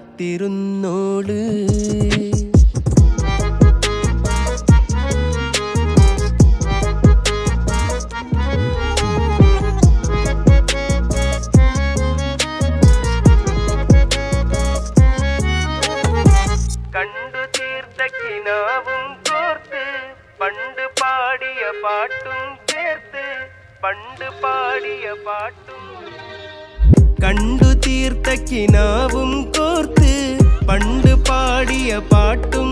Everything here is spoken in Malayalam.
കാത്തിരുന്നോള്. കണ്ടു തീർത്ത കിനാവും കോർത്ത് പണ്ട് പാടിയ പാട്ടും ചേർത്ത് പണ്ട് പാടിയ പാട്ടും. കണ്ടു തീർത്ത കിനാവും കോർത്ത് പണ്ട് പാടിയ പാട്ടും